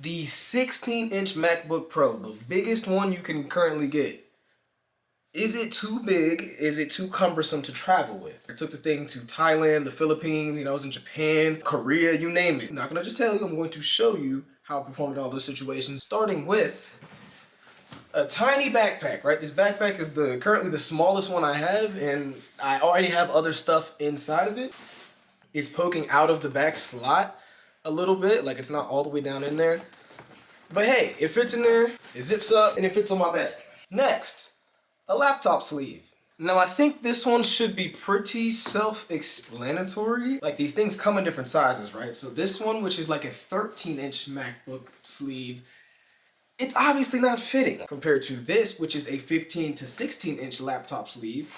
The 16-inch MacBook Pro, the biggest one you can currently get. Is it too big? Is it too cumbersome to travel with? I took this thing to Thailand, the Philippines, I was in Japan, Korea, you name it. I'm not gonna just tell you, I'm going to show you how it performed in all those situations, starting with a tiny backpack, right? This backpack is currently the smallest one I have, and I already have other stuff inside of it. It's poking out of the back slot a little bit, like it's not all the way down in there. But hey, it fits in there, it zips up, and it fits on my back. Next, a laptop sleeve. Now I think this one should be pretty self-explanatory. Like these things come in different sizes, right? So this one, which is like a 13-inch MacBook sleeve, it's obviously not fitting compared to this, which is a 15 to 16-inch laptop sleeve.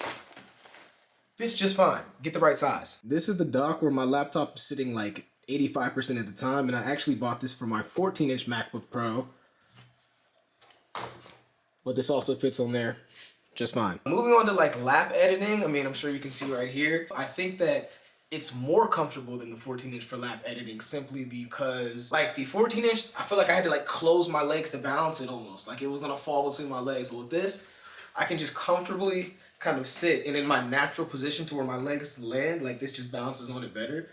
Fits just fine. Get the right size. This is the dock where my laptop is sitting like 85% of the time, and I actually bought this for my 14-inch MacBook Pro. But this also fits on there just fine. Moving on to like lap editing, I'm sure you can see right here. I think that it's more comfortable than the 14-inch for lap editing simply because like the 14-inch, I feel like I had to like close my legs to balance it almost. Like it was gonna fall between my legs. But with this, I can just comfortably kind of sit and in my natural position to where my legs land, like this just bounces on it better.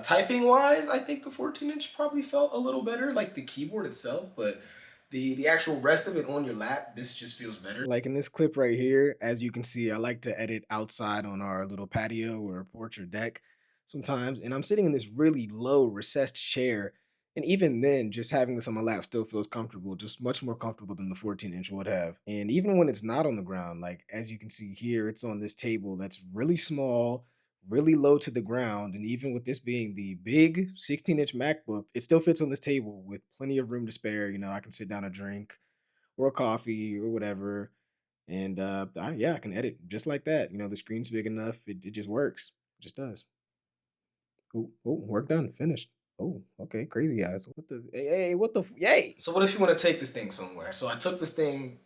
Typing wise, I think the 14-inch probably felt a little better, like the keyboard itself, but the actual rest of it on your lap, this just feels better. Like in this clip right here, as you can see, I like to edit outside on our little patio or porch or deck sometimes, and I'm sitting in this really low recessed chair, and even then, just having this on my lap still feels comfortable, just much more comfortable than the 14-inch would have. And even when it's not on the ground, like as you can see here, it's on this table that's really small, really low to the ground, and even with this being the big 16-inch MacBook, it still fits on this table with plenty of room to spare. I can sit down a drink or a coffee or whatever, and yeah, I can edit just like that. The screen's big enough, it just works. It just does. Oh, work done, finished. Oh, okay, crazy eyes. What the, hey, what the, yay! So what if you want to take this thing somewhere? So I took this thing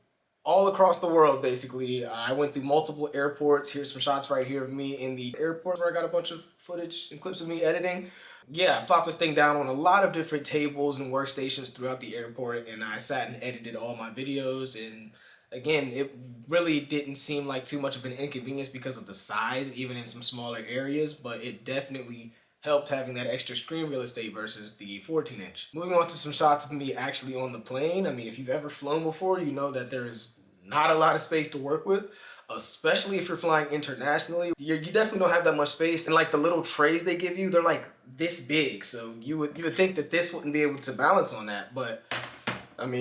all across the world, basically. I went through multiple airports. Here's some shots right here of me in the airport where I got a bunch of footage and clips of me editing. Yeah, I plopped this thing down on a lot of different tables and workstations throughout the airport, and I sat and edited all my videos. And again, it really didn't seem like too much of an inconvenience because of the size, even in some smaller areas, but it definitely helped having that extra screen real estate versus the 14-inch. Moving on to some shots of me actually on the plane. If you've ever flown before, you know that there's not a lot of space to work with, especially if you're flying internationally. You definitely don't have that much space, and like the little trays they give you, they're like this big, so you would think that this wouldn't be able to balance on that, but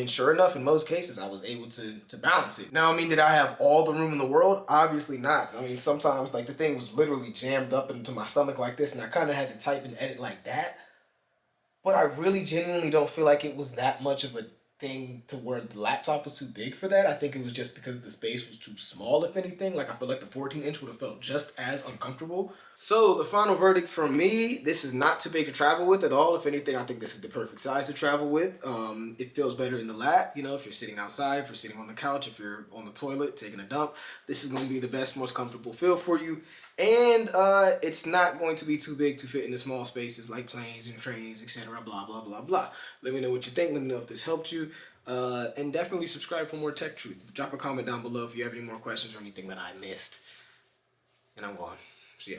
sure enough, in most cases, I was able to balance it. Now, did I have all the room in the world? Obviously not. Sometimes like the thing was literally jammed up into my stomach like this, and I kind of had to type and edit like that. But I really genuinely don't feel like it was that much of a thing to where the laptop was too big for that. I think it was just because the space was too small, if anything. Like I feel like the 14-inch would have felt just as uncomfortable. So the final verdict from me, this is not too big to travel with at all. If anything, I think this is the perfect size to travel with. It feels better in the lap, if you're sitting outside, if you're sitting on the couch, if you're on the toilet taking a dump, this is going to be the best, most comfortable feel for you. And it's not going to be too big to fit into small spaces like planes and trains, etc. Blah, blah, blah, blah. Let me know what you think. Let me know if this helped you. And definitely subscribe for more Tech Truth. Drop a comment down below if you have any more questions or anything that I missed. And I'm gone. See ya.